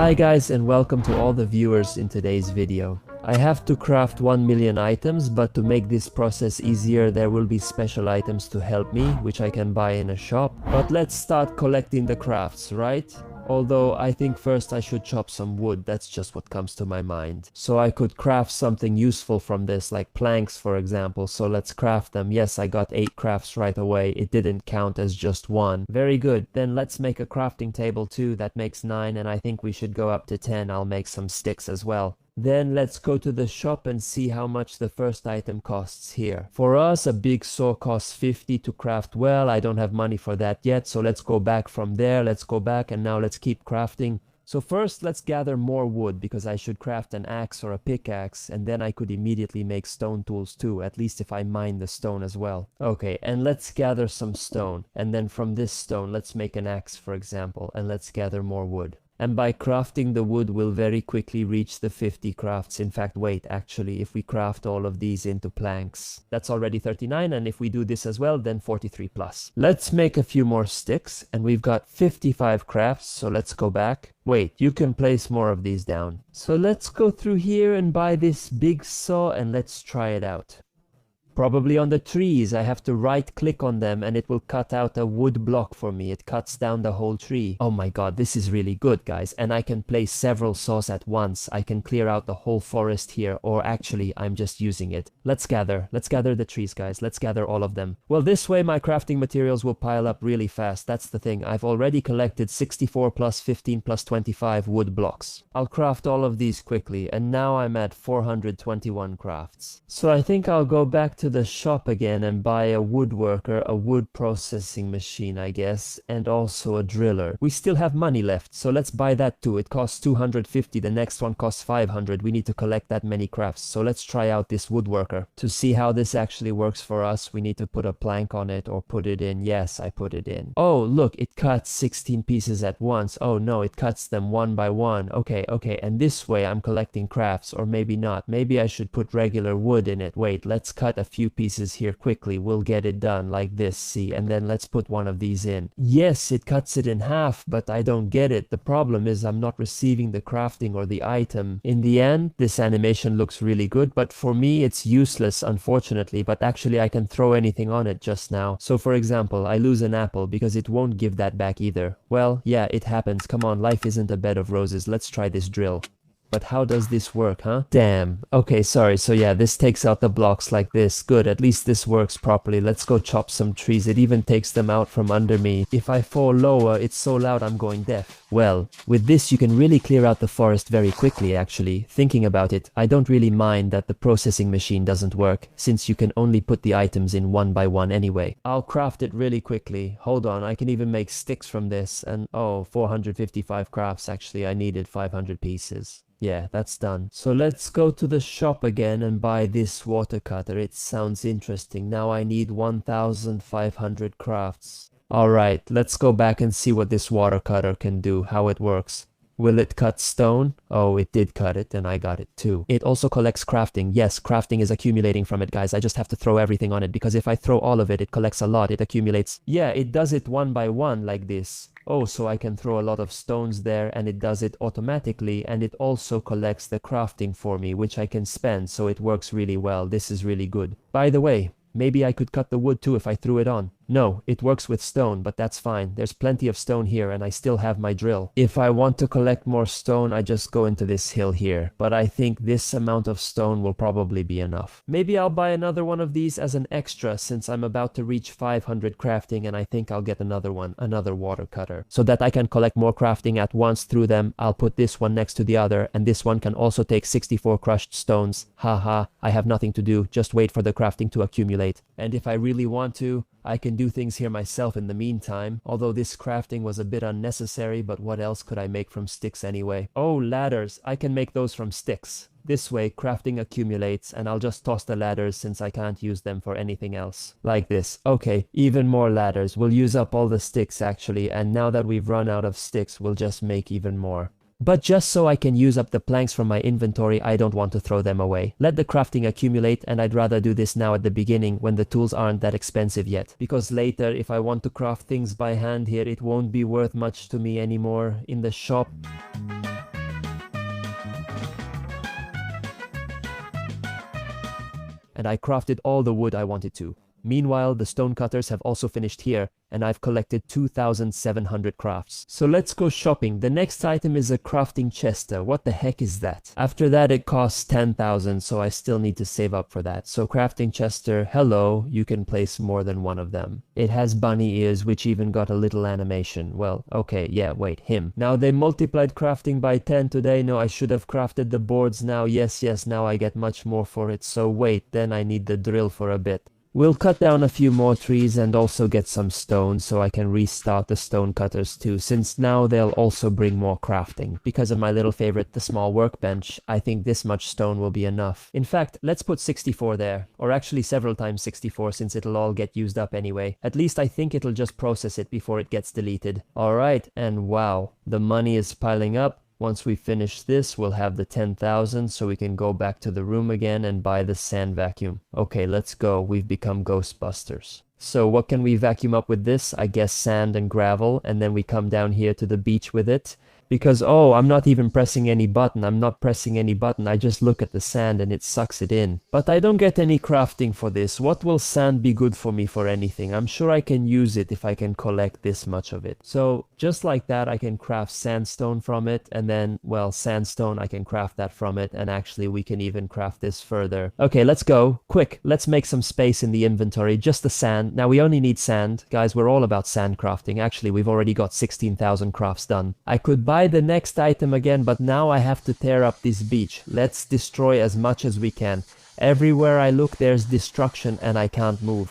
Hi guys, and welcome to all the viewers in today's video. I have to craft 1 million items, but to make this process easier there will be special items to help me, which I can buy in a shop. But let's start collecting the crafts, right? Although I think first I should chop some wood, that's just what comes to my mind. So I could craft something useful from this, like planks for example, so let's craft them. Yes, I got 8 crafts right away, it didn't count as just 1. Very good, then let's make a crafting table too, that makes 9, and I think we should go up to 10, I'll make some sticks as well. Then let's go to the shop and see how much the first item costs here. For us, a big saw costs 50 to craft. Well, I don't have money for that yet, so let's go back from there. Let's go back and now let's keep crafting. So first, let's gather more wood because I should craft an axe or a pickaxe, and then I could immediately make stone tools too, at least if I mine the stone as well. Okay, and let's gather some stone, and then from this stone, let's make an axe for example, and let's gather more wood. And by crafting the wood, we'll very quickly reach the 50 crafts. In fact, wait, actually, if we craft all of these into planks, that's already 39, and if we do this as well, then 43 plus. Let's make a few more sticks, and we've got 55 crafts, so let's go back. Wait, you can place more of these down. So let's go through here and buy this big saw, and let's try it out. Probably on the trees, I have to right click on them and it will cut out a wood block for me. It cuts down the whole tree. Oh my god, this is really good guys. And I can place several saws at once. I can clear out the whole forest here, or actually I'm just using it. Let's gather the trees guys. Let's gather all of them. Well, this way my crafting materials will pile up really fast. That's the thing. I've already collected 64 plus 15 plus 25 wood blocks. I'll craft all of these quickly and now I'm at 421 crafts. So I think I'll go back to the shop again and buy a woodworker, a wood processing machine I guess, and also a driller. We still have money left, so let's buy that too. It costs 250, the next one costs 500. We need to collect that many crafts, so let's try out this woodworker. To see how this actually works for us, we need to put a plank on it or put it in. Yes, I put it in. Oh look, it cuts 16 pieces at once. Oh no, it cuts them one by one. Okay, and this way I'm collecting crafts, or maybe not. Maybe I should put regular wood in it. Wait, let's cut a few pieces here quickly. We'll get it done like this, see, and then let's put one of these in. Yes, it cuts it in half, but I don't get it. The problem is I'm not receiving the crafting or the item. In the end, this animation looks really good, but for me it's useless unfortunately, but actually I can throw anything on it just now. So for example, I lose an apple because it won't give that back either. Well, yeah, it happens. Come on, life isn't a bed of roses. Let's try this drill. But how does this work, huh? Damn. Okay, sorry. So yeah, this takes out the blocks like this. Good, at least this works properly. Let's go chop some trees. It even takes them out from under me. If I fall lower, it's so loud I'm going deaf. Well, with this you can really clear out the forest very quickly actually. Thinking about it, I don't really mind that the processing machine doesn't work, since you can only put the items in one by one anyway. I'll craft it really quickly. Hold on, I can even make sticks from this. And oh, 455 crafts actually. I needed 500 pieces. Yeah, that's done. So let's go to the shop again and buy this water cutter. It sounds interesting. Now I need 1,500 crafts. Alright, let's go back and see what this water cutter can do, how it works. Will it cut stone? Oh, it did cut it, and I got it too. It also collects crafting. Yes, crafting is accumulating from it, guys. I just have to throw everything on it, because if I throw all of it, it collects a lot. It accumulates. Yeah, it does it one by one like this. Oh, so I can throw a lot of stones there, and it does it automatically, and it also collects the crafting for me, which I can spend, so it works really well. This is really good. By the way, maybe I could cut the wood too if I threw it on. No, it works with stone, but that's fine. There's plenty of stone here and I still have my drill. If I want to collect more stone, I just go into this hill here. But I think this amount of stone will probably be enough. Maybe I'll buy another one of these as an extra, since I'm about to reach 500 crafting, and I think I'll get another one, another water cutter. So that I can collect more crafting at once through them, I'll put this one next to the other, and this one can also take 64 crushed stones. Haha, I have nothing to do, just wait for the crafting to accumulate. And if I really want to, I can do things here myself in the meantime, although this crafting was a bit unnecessary, but what else could I make from sticks anyway? Oh, ladders! I can make those from sticks. This way, crafting accumulates, and I'll just toss the ladders since I can't use them for anything else. Like this. Okay, even more ladders. We'll use up all the sticks actually, and now that we've run out of sticks, we'll just make even more. But just so I can use up the planks from my inventory, I don't want to throw them away. Let the crafting accumulate, and I'd rather do this now at the beginning when the tools aren't that expensive yet. Because later, if I want to craft things by hand here, it won't be worth much to me anymore in the shop. and I crafted all the wood I wanted to. Meanwhile, the stone cutters have also finished here, and I've collected 2,700 crafts. So let's go shopping. The next item is a crafting chester. What the heck is that? After that, it costs 10,000, so I still need to save up for that. So crafting chester, hello, you can place more than one of them. It has bunny ears, which even got a little animation. Well, okay, yeah, wait, him. Now they multiplied crafting by 10 today. No, I should have crafted the boards now. Yes, now I get much more for it. So wait, then I need the drill for a bit. We'll cut down a few more trees and also get some stone so I can restart the stone cutters too, since now they'll also bring more crafting. Because of my little favorite, the small workbench, I think this much stone will be enough. In fact, let's put 64 there, or actually several times 64 since it'll all get used up anyway. At least I think it'll just process it before it gets deleted. Alright, and wow, the money is piling up. Once we finish this, we'll have the 10,000 so we can go back to the room again and buy the sand vacuum. Okay, let's go. We've become Ghostbusters. So what can we vacuum up with this? I guess sand and gravel, and then we come down here to the beach with it. Because, oh, I'm not even pressing any button. I'm not pressing any button. I just look at the sand and it sucks it in. But I don't get any crafting for this. What will sand be good for me for anything? I'm sure I can use it if I can collect this much of it. So just like that, I can craft sandstone from it. And then, well, sandstone, I can craft that from it. And actually, we can even craft this further. Okay, let's go. Quick, let's make some space in the inventory. Just the sand. Now, we only need sand. Guys, we're all about sand crafting. Actually, we've already got 16,000 crafts done. I could buy the next item again, but now I have to tear up this beach. Let's destroy as much as we can. Everywhere I look, there's destruction and I can't move.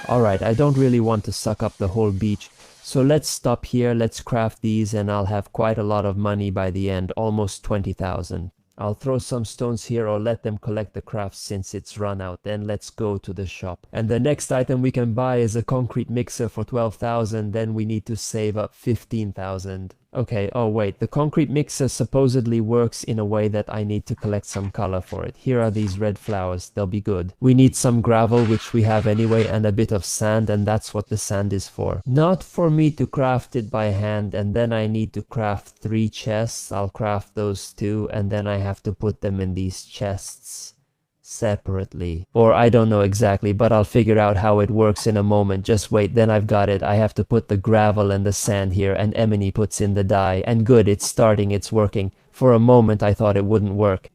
Alright, I don't really want to suck up the whole beach. So let's stop here, let's craft these, and I'll have quite a lot of money by the end, almost 20,000. I'll throw some stones here or let them collect the crafts since it's run out. Then let's go to the shop. And the next item we can buy is a concrete mixer for 12,000. Then we need to save up 15,000. Okay, oh wait, the concrete mixer supposedly works in a way that I need to collect some color for it. Here are these red flowers, they'll be good. We need some gravel, which we have anyway, and a bit of sand, and that's what the sand is for. Not for me to craft it by hand, and then I need to craft 3 chests. I'll craft those 2, and then I have to put them in these chests separately. Or I don't know exactly, but I'll figure out how it works in a moment. Just wait, then I've got it. I have to put the gravel and the sand here, and Emily puts in the dye. And good, it's starting, it's working. For a moment I thought it wouldn't work.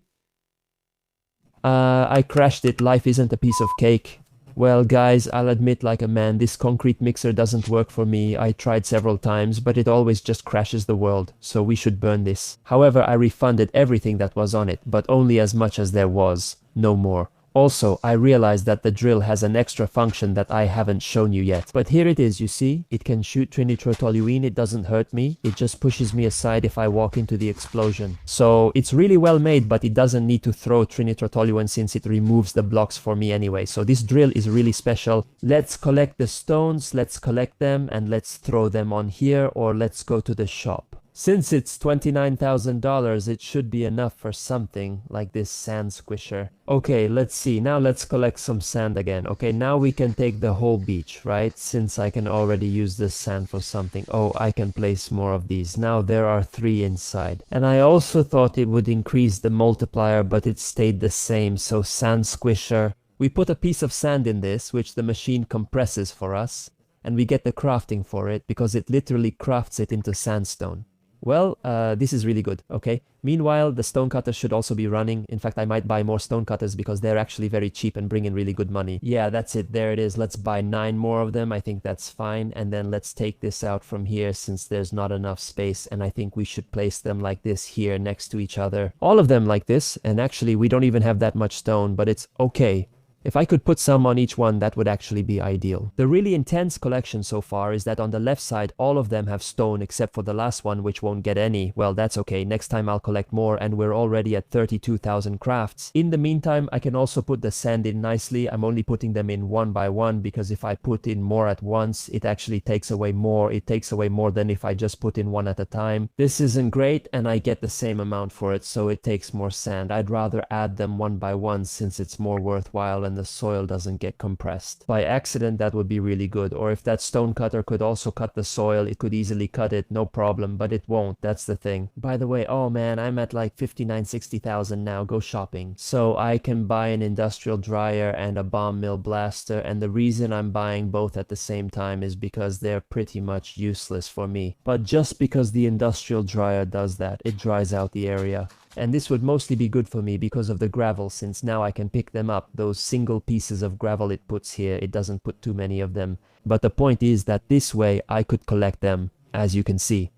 I crashed it. Life isn't a piece of cake. Well guys, I'll admit like a man, this concrete mixer doesn't work for me. I tried several times, but it always just crashes the world, so we should burn this. However, I refunded everything that was on it, but only as much as there was, no more. Also, I realized that the drill has an extra function that I haven't shown you yet. But here it is, you see? It can shoot trinitrotoluene, it doesn't hurt me. It just pushes me aside if I walk into the explosion. So, it's really well made, but it doesn't need to throw trinitrotoluene since it removes the blocks for me anyway. So this drill is really special. Let's collect the stones, let's collect them, and let's throw them on here, or let's go to the shop. Since it's $29,000, it should be enough for something, like this sand squisher. Okay, let's see. Now let's collect some sand again. Okay, now we can take the whole beach, right? Since I can already use this sand for something. Oh, I can place more of these. Now there are 3 inside. And I also thought it would increase the multiplier, but it stayed the same. So sand squisher. We put a piece of sand in this, which the machine compresses for us. And we get the crafting for it, because it literally crafts it into sandstone. Well, this is really good, okay? Meanwhile, the stone cutters should also be running. In fact, I might buy more stone cutters because they're actually very cheap and bring in really good money. Yeah, that's it. There it is. Let's buy 9 more of them. I think that's fine. And then let's take this out from here since there's not enough space. And I think we should place them like this here next to each other. All of them like this. And actually, we don't even have that much stone, but it's okay. If I could put some on each one, that would actually be ideal. The really intense collection so far is that on the left side, all of them have stone except for the last one, which won't get any. Well, that's okay. Next time I'll collect more, and we're already at 32,000 crafts. In the meantime, I can also put the sand in nicely. I'm only putting them in one by one because if I put in more at once, it actually takes away more. It takes away more than if I just put in one at a time. This isn't great, and I get the same amount for it, so it takes more sand. I'd rather add them one by one since it's more worthwhile and and the soil doesn't get compressed. By accident, that would be really good. Or if that stone cutter could also cut the soil, it could easily cut it, no problem, but it won't. That's the thing. By the way, oh man, I'm at like 59, 60,000 now. Go shopping. So I can buy an industrial dryer and a bomb mill blaster, and the reason I'm buying both at the same time is because they're pretty much useless for me. But just because the industrial dryer does that, it dries out the area. And this would mostly be good for me because of the gravel, since now I can pick them up. Those single pieces of gravel it puts here, it doesn't put too many of them. But the point is that this way I could collect them, as you can see.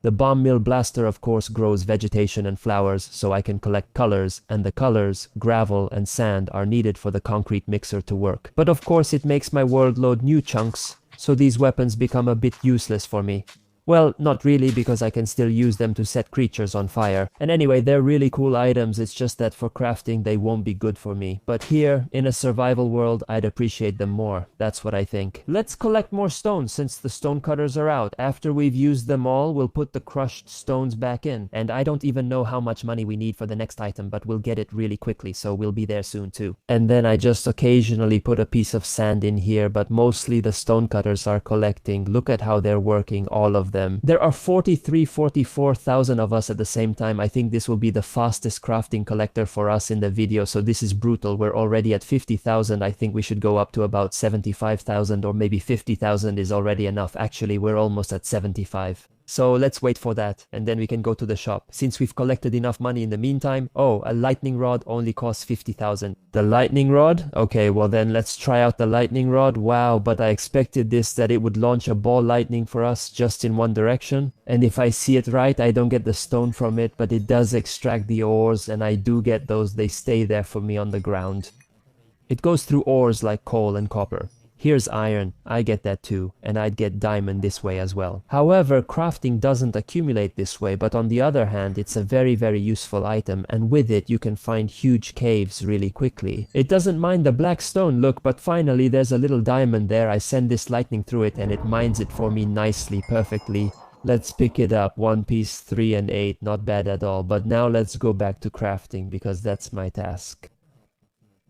The bomb mill blaster of course grows vegetation and flowers, so I can collect colors, and the colors, gravel and sand, are needed for the concrete mixer to work. But of course it makes my world load new chunks, so these weapons become a bit useless for me. Well, not really, because I can still use them to set creatures on fire. And anyway, they're really cool items, it's just that for crafting they won't be good for me. But here, in a survival world, I'd appreciate them more. That's what I think. Let's collect more stones since the stone cutters are out. After we've used them all, we'll put the crushed stones back in. And I don't even know how much money we need for the next item, but we'll get it really quickly, so we'll be there soon too. And then I just occasionally put a piece of sand in here, but mostly the stone cutters are collecting. Look at how they're working, all of them. There are 44,000 of us at the same time. I think this will be the fastest crafting collector for us in the video, so this is brutal. We're already at 50,000. I think we should go up to about 75,000, or maybe 50,000 is already enough. Actually, we're almost at 75. So let's wait for that, and then we can go to the shop. Since we've collected enough money in the meantime. Oh, a lightning rod only costs 50,000. The lightning rod? Okay, well then let's try out the lightning rod. Wow, but I expected that it would launch a ball lightning for us just in one direction. And if I see it right, I don't get the stone from it, but it does extract the ores, and I do get those. They stay there for me on the ground. It goes through ores like coal and copper. Here's iron, I get that too, and I'd get diamond this way as well. However, crafting doesn't accumulate this way, but on the other hand, it's a very useful item, and with it you can find huge caves really quickly. It doesn't mind the black stone, look, but finally there's a little diamond there. I send this lightning through it and it mines it for me nicely, perfectly. Let's pick it up, 1 piece, 3 and 8, not bad at all, but now let's go back to crafting, because that's my task.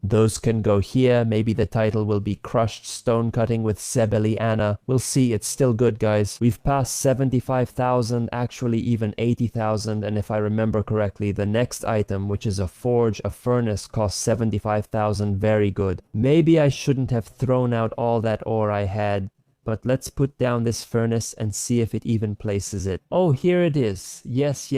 Those can go here. Maybe the title will be Crushed Stone Cutting with Sebeliana. We'll see, it's still good, guys. We've passed 75,000, actually even 80,000, and if I remember correctly, the next item, which is a forge, a furnace, costs 75,000, very good. Maybe I shouldn't have thrown out all that ore I had. But let's put down this furnace and see if it even places it. Oh, here it is. Yes.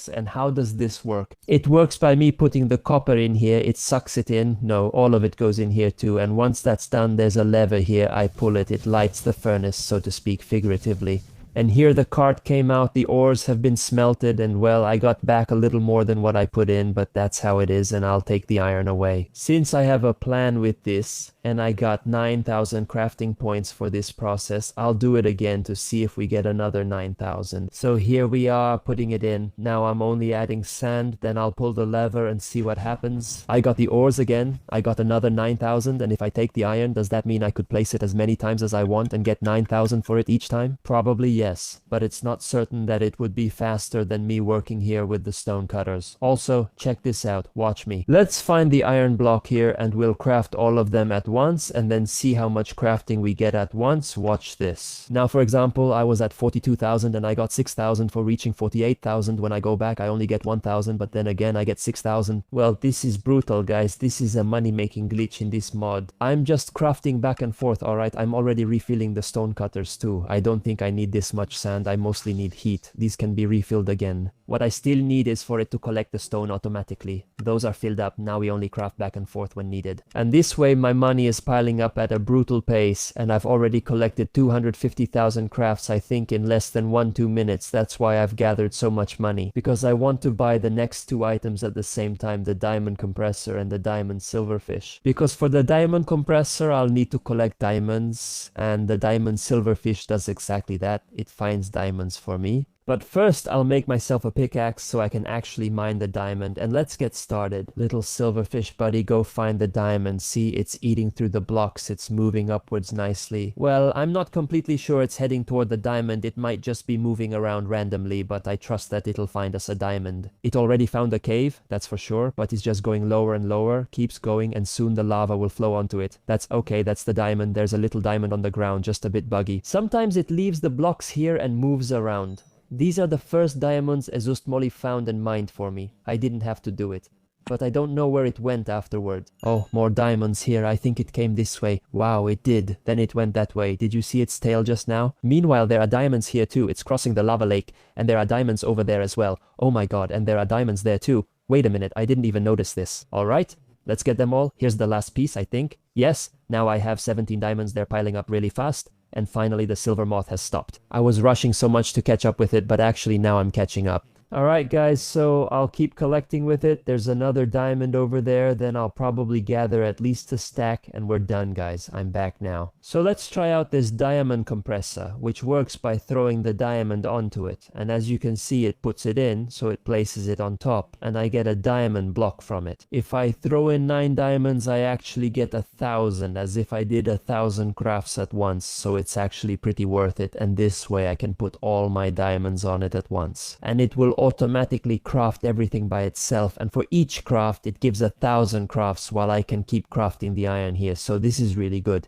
And how does this work? It works by me putting the copper in here. It sucks it in. No, all of it goes in here too. And once that's done, there's a lever here. I pull it. It lights the furnace, so to speak, figuratively. And here the cart came out, the ores have been smelted, and well, I got back a little more than what I put in, but that's how it is, and I'll take the iron away. Since I have a plan with this, and I got 9,000 crafting points for this process, I'll do it again to see if we get another 9,000. So here we are, putting it in. Now I'm only adding sand, then I'll pull the lever and see what happens. I got the ores again, I got another 9,000, and if I take the iron, does that mean I could place it as many times as I want and get 9,000 for it each time? Probably yes, but it's not certain that it would be faster than me working here with the stone cutters. Also, check this out, watch me. Let's find the iron block here and we'll craft all of them at once and then see how much crafting we get at once. Watch this. Now for example, I was at 42,000 and I got 6,000 for reaching 48,000. When I go back I only get 1,000, but then again I get 6,000. Well, this is brutal, guys. This is a money making glitch in this mod. I'm just crafting back and forth, alright? I'm already refilling the stone cutters too. I don't think I need this much sand. I mostly need heat. These can be refilled again. What I still need is for it to collect the stone automatically. Those are filled up. Now we only craft back and forth when needed. And this way my money is piling up at a brutal pace, and I've already collected 250,000 crafts, I think, in less than 1-2 minutes. That's why I've gathered so much money, because I want to buy the next two items at the same time, the diamond compressor and the diamond silverfish. Because for the diamond compressor I'll need to collect diamonds, and the diamond silverfish does exactly that. It finds diamonds for me. But first, I'll make myself a pickaxe so I can actually mine the diamond, and let's get started. Little silverfish buddy, go find the diamond. See, it's eating through the blocks, it's moving upwards nicely. Well, I'm not completely sure it's heading toward the diamond, it might just be moving around randomly, but I trust that it'll find us a diamond. It already found a cave, that's for sure, but it's just going lower and lower, keeps going, and soon the lava will flow onto it. That's okay, that's the diamond. There's a little diamond on the ground, just a bit buggy. Sometimes it leaves the blocks here and moves around. These are the first diamonds Ezust Molly found and mined for me. I didn't have to do it. But I don't know where it went afterward. Oh, more diamonds here. I think it came this way. Wow, it did. Then it went that way. Did you see its tail just now? Meanwhile, there are diamonds here too. It's crossing the lava lake. And there are diamonds over there as well. Oh my god, and there are diamonds there too. Wait a minute, I didn't even notice this. Alright, let's get them all. Here's the last piece, I think. Yes, now I have 17 diamonds. They're piling up really fast. And finally the silver moth has stopped. I was rushing so much to catch up with it, but actually now I'm catching up. Alright guys, so I'll keep collecting with it. There's another diamond over there, then I'll probably gather at least a stack, and we're done guys. I'm back now. So let's try out this diamond compressor, which works by throwing the diamond onto it. And as you can see, it puts it in, so it places it on top, and I get a diamond block from it. If I throw in 9 diamonds, I actually get 1,000, as if I did 1,000 crafts at once, so it's actually pretty worth it, and this way I can put all my diamonds on it at once. And it will automatically craft everything by itself, and for each craft it gives 1,000 crafts while I can keep crafting the iron here, so this is really good.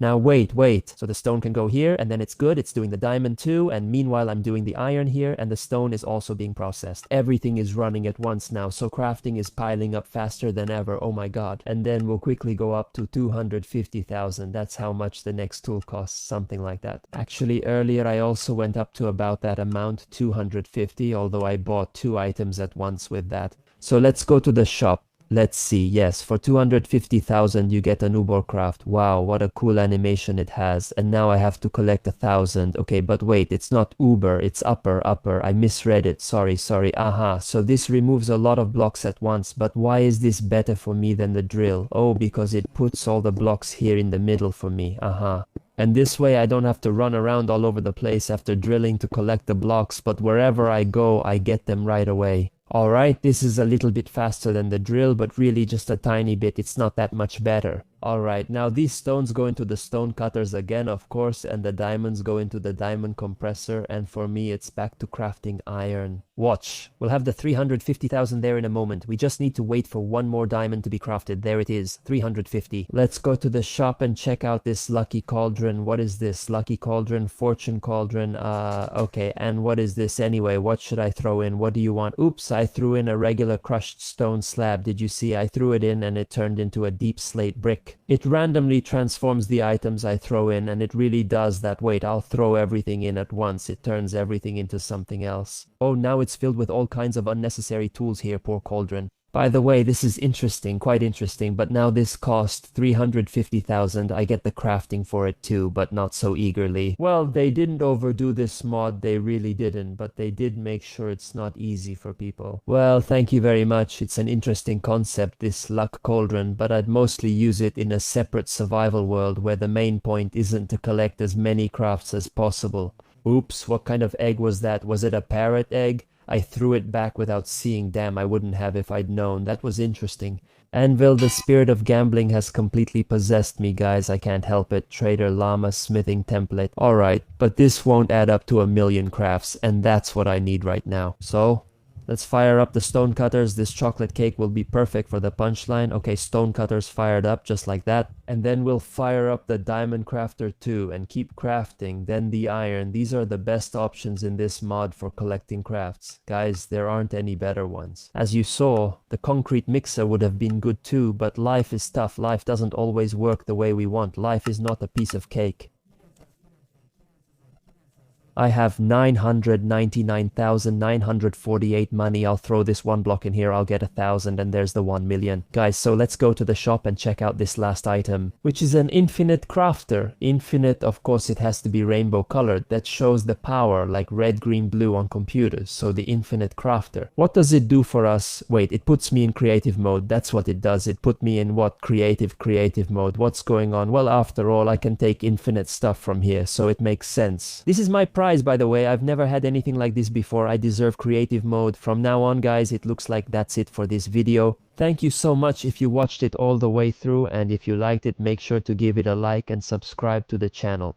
Now wait, so the stone can go here, and then it's good, it's doing the diamond too, and meanwhile I'm doing the iron here, and the stone is also being processed. Everything is running at once now, so crafting is piling up faster than ever, oh my god. And then we'll quickly go up to 250,000, that's how much the next tool costs, something like that. Actually earlier I also went up to about that amount, 250, although I bought 2 items at once with that. So let's go to the shop. Let's see, yes, for 250,000 you get an Ubor craft. Wow, what a cool animation it has. And now I have to collect 1,000. Okay, but wait, it's not Uber, it's upper. I misread it, sorry. Aha, so this removes a lot of blocks at once, but why is this better for me than the drill? Oh, because it puts all the blocks here in the middle for me, aha. And this way I don't have to run around all over the place after drilling to collect the blocks, but wherever I go, I get them right away. Alright, this is a little bit faster than the drill, but really just a tiny bit, it's not that much better. Alright, now these stones go into the stone cutters again, of course, and the diamonds go into the diamond compressor, and for me it's back to crafting iron. Watch, we'll have the 350,000 there in a moment. We just need to wait for one more diamond to be crafted. There it is, 350. Let's go to the shop and check out this lucky cauldron. What is this? Lucky cauldron, fortune cauldron, okay, and what is this anyway? What should I throw in? What do you want? Oops, I threw in a regular crushed stone slab. Did you see? I threw it in and it turned into a deep slate brick. It randomly transforms the items I throw in, and it really does that. Wait, I'll throw everything in at once. It turns everything into something else. Oh, now it's filled with all kinds of unnecessary tools here, poor cauldron. By the way, this is interesting, quite interesting, but now this cost 350,000. I get the crafting for it too, but not so eagerly. Well, they didn't overdo this mod, they really didn't, but they did make sure it's not easy for people. Well, thank you very much. It's an interesting concept, this luck cauldron, but I'd mostly use it in a separate survival world where the main point isn't to collect as many crafts as possible. Oops, what kind of egg was that? Was it a parrot egg? I threw it back without seeing. Damn, I wouldn't have if I'd known. That was interesting. Anvil, the spirit of gambling has completely possessed me, guys. I can't help it. Trader Llama smithing template. Alright, but this won't add up to 1,000,000 crafts, and that's what I need right now. So, let's fire up the stone cutters. This chocolate cake will be perfect for the punchline. Okay, stone cutters fired up just like that. And then we'll fire up the diamond crafter too and keep crafting. Then the iron. These are the best options in this mod for collecting crafts. Guys, there aren't any better ones. As you saw, the concrete mixer would have been good too, but life is tough. Life doesn't always work the way we want. Life is not a piece of cake. I have 999,948 money. I'll throw this one block in here. I'll get 1,000 and there's the 1,000,000. Guys, so let's go to the shop and check out this last item, which is an infinite crafter. Infinite, of course, it has to be rainbow colored. That shows the power, like red, green, blue on computers. So the infinite crafter. What does it do for us? Wait, it puts me in creative mode. That's what it does. It put me in what? Creative mode. What's going on? Well, after all, I can take infinite stuff from here, so it makes sense. This is my surprised, by the way. I've never had anything like this before. I deserve creative mode. From now on, guys, it looks like that's it for this video. Thank you so much if you watched it all the way through, and if you liked it, make sure to give it a like and subscribe to the channel.